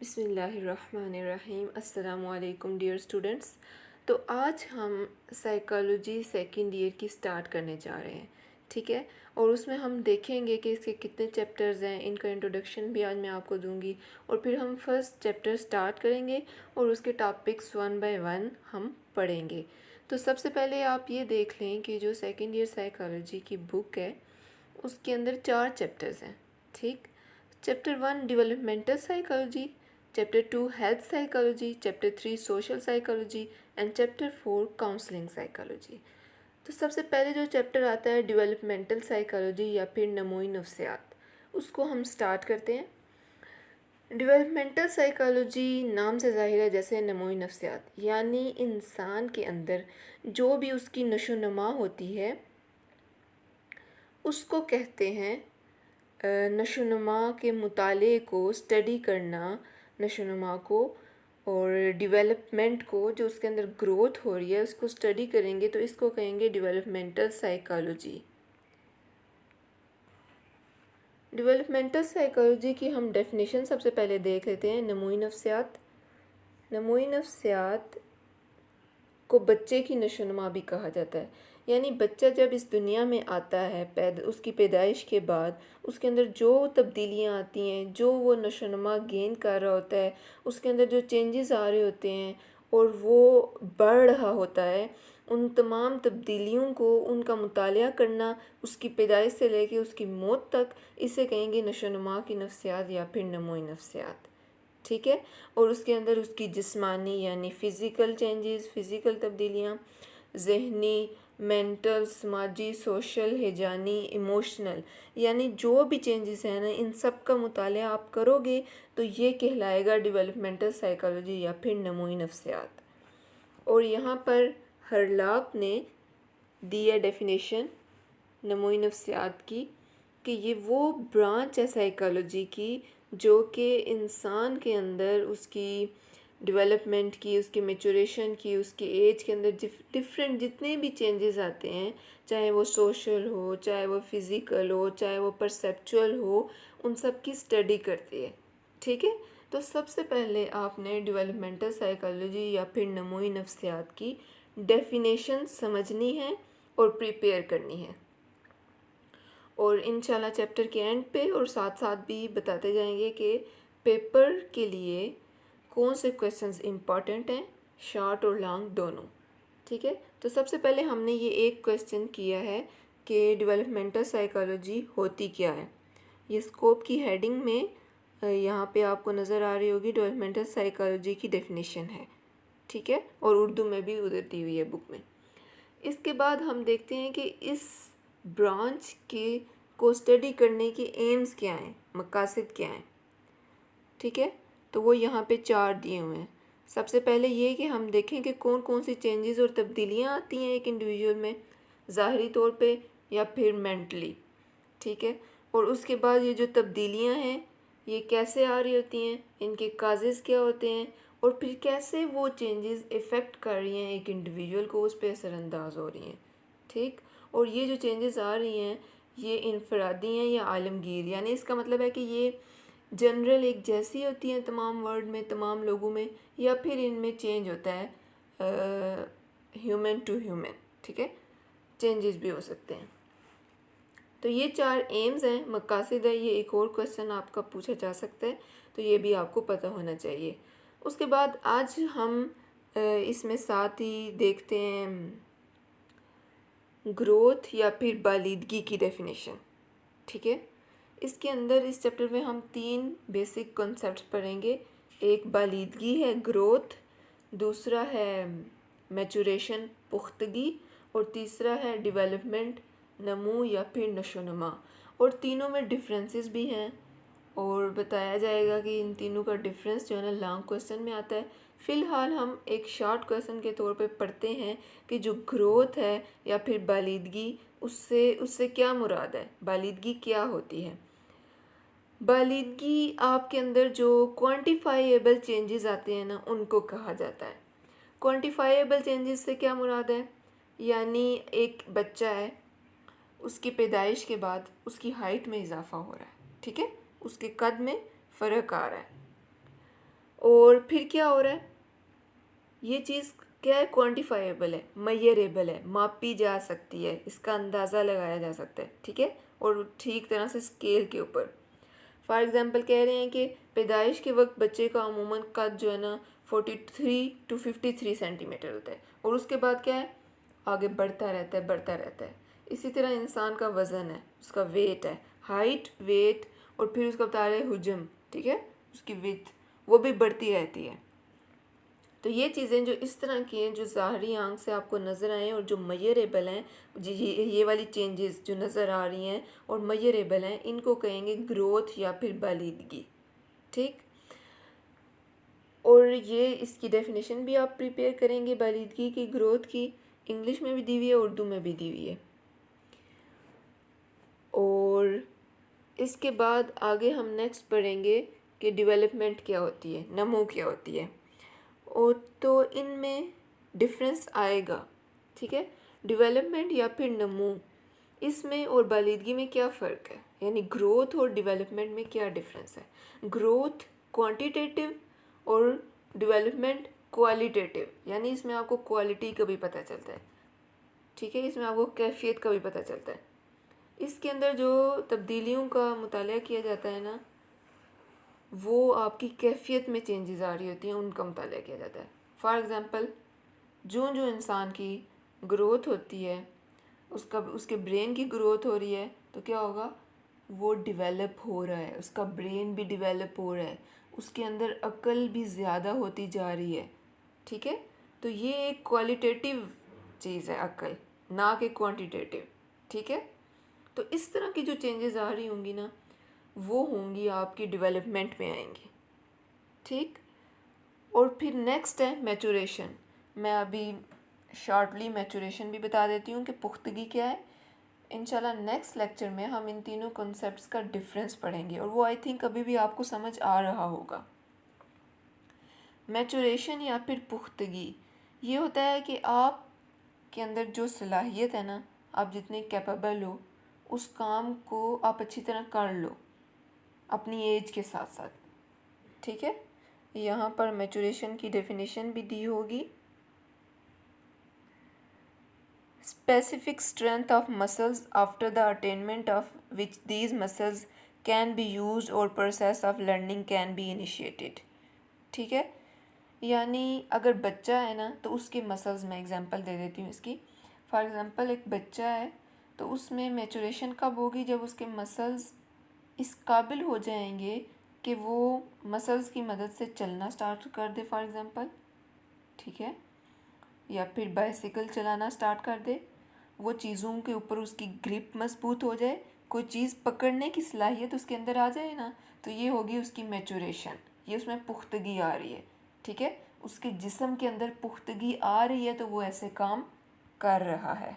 بسم اللہ الرحمن الرحیم۔ السلام علیکم ڈیئر اسٹوڈنٹس۔ تو آج ہم سائیکالوجی سیکنڈ ایئر کی سٹارٹ کرنے جا رہے ہیں، ٹھیک ہے؟ اور اس میں ہم دیکھیں گے کہ اس کے کتنے چیپٹرز ہیں، ان کا انٹروڈکشن بھی آج میں آپ کو دوں گی، اور پھر ہم فرسٹ چیپٹر سٹارٹ کریں گے اور اس کے ٹاپکس ون بائی ون ہم پڑھیں گے۔ تو سب سے پہلے آپ یہ دیکھ لیں کہ جو سیکنڈ ایئر سائیکالوجی کی بک ہے اس کے اندر 4 چیپٹرز ہیں، ٹھیک؟ Chapter 1 developmental psychology, chapter 2 health psychology, chapter 3 social psychology and chapter 4 counselling psychology. تو سب سے پہلے جو چیپٹر آتا ہے ڈیولپمنٹل سائیکالوجی یا پھر نموئی نفسیات، اس کو ہم سٹارٹ کرتے ہیں۔ ڈیولپمنٹل سائیکالوجی نام سے ظاہر ہے جیسے نموئی نفسیات، یعنی انسان کے اندر جو بھی اس کی نشو و نما ہوتی ہے اس کو کہتے ہیں نشو و نما کے مطالعے کو اسٹڈی کرنا، نشو و نما کو اور ڈیولپمنٹ کو، جو اس کے اندر گروتھ ہو رہی ہے اس کو اسٹڈی کریں گے تو اس کو کہیں گے ڈیولپمنٹل سائیکالوجی۔ ڈیولپمنٹل سائیکالوجی کی ہم ڈیفینیشن سب سے پہلے دیکھ لیتے ہیں۔ نموئی نفسیات، نموئی نفسیات کو بچے کی نشو و نما بھی کہا جاتا ہے، یعنی بچہ جب اس دنیا میں آتا ہے، اس کی پیدائش کے بعد اس کے اندر جو تبدیلیاں آتی ہیں، جو وہ نشو و نما گین کر رہا ہوتا ہے، اس کے اندر جو چینجز آ رہے ہوتے ہیں اور وہ بڑھ رہا ہوتا ہے، ان تمام تبدیلیوں کو ان کا مطالعہ کرنا اس کی پیدائش سے لے کے اس کی موت تک، اسے کہیں گے نشو و نما کی نفسیات یا پھر نموئی نفسیات، ٹھیک ہے؟ اور اس کے اندر اس کی جسمانی یعنی فزیکل چینجز، فزیکل تبدیلیاں، ذہنی، مینٹل، سماجی، سوشل، ہیجانی، ایموشنل، یعنی جو بھی چینجز ہیں نا، ان سب کا مطالعہ آپ کرو گے تو یہ کہلائے گا ڈیولپمنٹل سائیکالوجی یا پھر نموئی نفسیات۔ اور یہاں پر ہرلاپ نے دی ہے ڈیفینیشن نموئی نفسیات کی کہ یہ وہ برانچ ہے سائیکالوجی کی جو کہ انسان کے اندر اس کی ڈیولپمنٹ کی، اس کی میچوریشن کی، اس کی ایج کے اندر ڈفرینٹ جتنے بھی چینجز آتے ہیں، چاہے وہ سوشل ہو، چاہے وہ فزیکل ہو، چاہے وہ پرسیپچول ہو، ان سب کی اسٹڈی کرتی ہے، ٹھیک ہے؟ تو سب سے پہلے آپ نے ڈیولپمنٹل سائیکالوجی یا پھر نموئی نفسیات کی ڈیفینیشن سمجھنی ہے اور پریپیئر کرنی ہے، اور انشاءاللہ چیپٹر کے اینڈ پہ اور ساتھ ساتھ بھی بتاتے جائیں گے کہ پیپر کے لیے کون سے کویسچنز امپورٹنٹ ہیں، شارٹ اور لانگ دونوں، ٹھیک ہے؟ تو سب سے پہلے ہم نے یہ ایک کویسچن کیا ہے کہ ڈیولپمنٹل سائیکالوجی ہوتی کیا ہے۔ یہ اسکوپ کی ہیڈنگ میں یہاں پہ آپ کو نظر آ رہی ہوگی، ڈیولپمنٹل سائیکالوجی کی ڈیفینیشن ہے، ٹھیک ہے؟ اور اردو میں بھی ادھر دی ہوئی ہے بک میں۔ اس کے بعد ہم دیکھتے ہیں کہ اس برانچ کے کو اسٹڈی کرنے کے ایمز کیا ہیں، مقاصد کیا ہیں، ٹھیک ہے؟ تو وہ یہاں پہ 4 دیے ہوئے ہیں۔ سب سے پہلے یہ کہ ہم دیکھیں کہ کون کون سی چینجز اور تبدیلیاں آتی ہیں ایک انڈیویجول میں، ظاہری طور پہ یا پھر مینٹلی، ٹھیک ہے؟ اور اس کے بعد یہ جو تبدیلیاں ہیں یہ کیسے آ رہی ہوتی ہیں، ان کے کازز کیا ہوتے ہیں، اور پھر کیسے وہ چینجز افیکٹ کر رہی ہیں ایک انڈیویجول کو، اس پہ اثر انداز ہو رہی ہیں، ٹھیک؟ اور یہ جو چینجز آ رہی ہیں یہ انفرادی ہیں یا عالمگیر، یعنی اس کا مطلب ہے کہ یہ جنرل ایک جیسی ہوتی ہیں تمام ورلڈ میں، تمام لوگوں میں، یا پھر ان میں چینج ہوتا ہے ہیومن ٹو ہیومن، ٹھیک ہے؟ چینجز بھی ہو سکتے ہیں۔ تو یہ 4 ایمز ہیں، مقاصد ہے، یہ ایک اور کویسچن آپ کا پوچھا جا سکتا ہے، تو یہ بھی آپ کو پتہ ہونا چاہیے۔ اس کے بعد آج ہم اس میں ساتھ ہی دیکھتے ہیں گروتھ یا پھر بالیدگی کی ڈیفینیشن، ٹھیک ہے؟ اس کے اندر اس چیپٹر میں ہم 3 بیسک کنسیپٹس پڑھیں گے۔ ایک بالیدگی ہے، گروتھ، دوسرا ہے میچوریشن، پختگی، اور تیسرا ہے ڈیولپمنٹ، نمو یا پھر نشو و نما، اور تینوں میں ڈفرینسز بھی ہیں اور بتایا جائے گا کہ ان تینوں کا ڈفرینس جو ہے نا لانگ کویسچن میں آتا ہے۔ فی الحال ہم ایک شارٹ کویسچن کے طور پہ پڑھتے ہیں کہ جو گروتھ ہے یا پھر بالیدگی، اس سے کیا مراد ہے، بالیدگی کیا ہوتی ہے؟ بالیدگی آپ کے اندر جو کوانٹیفائیبل چینجز آتے ہیں نا ان کو کہا جاتا ہے۔ کوانٹیفائیبل چینجز سے کیا مراد ہے؟ یعنی ایک بچہ ہے، اس کی پیدائش کے بعد اس کی ہائٹ میں اضافہ ہو رہا ہے، ٹھیک ہے؟ اس کے قد میں فرق آ رہا ہے، اور پھر کیا ہو رہا ہے، یہ چیز کیا ہے، کوانٹیفائیبل ہے، میئریبل ہے، ماپی جا سکتی ہے، اس کا اندازہ لگایا جا سکتا ہے، ٹھیک ہے، اور ٹھیک طرح سے اسکیل کے اوپر. فار ایگزامپل کہہ رہے ہیں کہ پیدائش کے وقت بچے کا عموماً قد جو ہے نا 43 to 53 سینٹی میٹر ہوتا ہے، اور اس کے بعد کیا ہے، آگے بڑھتا رہتا ہے بڑھتا رہتا ہے. اسی طرح انسان کا وزن ہے، اس کا ویٹ ہے، ہائٹ، ویٹ، اور پھر اس کا بتا رہے حجم، ٹھیک ہے، اس کی وڈتھ، وہ بھی بڑھتی رہتی ہے. تو یہ چیزیں جو اس طرح کی ہیں، جو ظاہری آنکھ سے آپ کو نظر آئیں اور جو میئریبل ہیں، یہ والی چینجز جو نظر آ رہی ہیں اور میئریبل ہیں، ان کو کہیں گے گروتھ یا پھر بالیدگی. ٹھیک، اور یہ اس کی ڈیفینیشن بھی آپ پریپیئر کریں گے بالیدگی کی، گروتھ کی، انگلش میں بھی دی ہوئی ہے، اردو میں بھی دی ہوئی ہے. اور اس کے بعد آگے ہم نیکسٹ پڑھیں گے کہ ڈیولپمنٹ کیا ہوتی ہے، نمو کیا ہوتی ہے. اور تو ان میں ڈفرینس آئے گا، ٹھیک ہے، ڈیولپمنٹ یا پھر نمو، اس میں اور بالیدگی میں کیا فرق ہے، یعنی گروتھ اور ڈیولپمنٹ میں کیا ڈفرینس ہے. گروتھ کوانٹیٹیو اور ڈیولپمنٹ کوالٹیٹیو، یعنی اس میں آپ کو کوالٹی کا بھی پتہ چلتا ہے، ٹھیک ہے، اس میں آپ کو کیفیت کا بھی پتہ چلتا ہے. اس کے اندر جو تبدیلیوں کا مطالعہ کیا جاتا ہے نا، وہ آپ کی کیفیت میں چینجز آ رہی ہوتی ہیں، ان کا مطالعہ کیا جاتا ہے. فار ایگزامپل جو انسان کی گروتھ ہوتی ہے، اس کے برین کی گروتھ ہو رہی ہے، تو کیا ہوگا، وہ ڈیولپ ہو رہا ہے، اس کا برین بھی ڈیولپ ہو رہا ہے، اس کے اندر عقل بھی زیادہ ہوتی جا رہی ہے، ٹھیک ہے. تو یہ ایک کوالٹیٹیو چیز ہے عقل، نہ کہ کوانٹیٹیو، ٹھیک ہے. تو اس طرح کی جو چینجز آ رہی ہوں گی نا، وہ ہوں گی آپ کی ڈیولپمنٹ میں آئیں گی، ٹھیک. اور پھر نیکسٹ ہے میچوریشن. میں ابھی شارٹلی میچوریشن بھی بتا دیتی ہوں کہ پختگی کیا ہے. انشاءاللہ نیکسٹ لیکچر میں ہم ان تینوں کنسیپٹس کا ڈفرینس پڑھیں گے، اور وہ آئی تھنک ابھی بھی آپ کو سمجھ آ رہا ہوگا. میچوریشن یا پھر پختگی یہ ہوتا ہے کہ آپ کے اندر جو صلاحیت ہے نا، آپ جتنے کیپیبل ہو، اس کام کو آپ اچھی طرح کر لو اپنی ایج کے ساتھ ساتھ، ٹھیک ہے. یہاں پر میچوریشن کی ڈیفینیشن بھی دی ہوگی. Specific strength of muscles after the attainment of which these muscles can be used اور process of learning can be initiated, ٹھیک ہے. یعنی اگر بچہ ہے نا، تو اس کے مسلز، میں اگزامپل دے دیتی ہوں اس کی. فار ایگزامپل ایک بچہ ہے، تو اس میں میچوریشن کب ہوگی، جب اس کے مسلز اس قابل ہو جائیں گے کہ وہ مسلز کی مدد سے چلنا سٹارٹ کر دے، فار ایگزامپل، ٹھیک ہے، یا پھر بائسیکل چلانا سٹارٹ کر دے، وہ چیزوں کے اوپر اس کی گرپ مضبوط ہو جائے، کوئی چیز پکڑنے کی صلاحیت اس کے اندر آ جائے نا، تو یہ ہوگی اس کی میچوریشن، یہ اس میں پختگی آ رہی ہے، ٹھیک ہے. اس کے جسم کے اندر پختگی آ رہی ہے، تو وہ ایسے کام کر رہا ہے.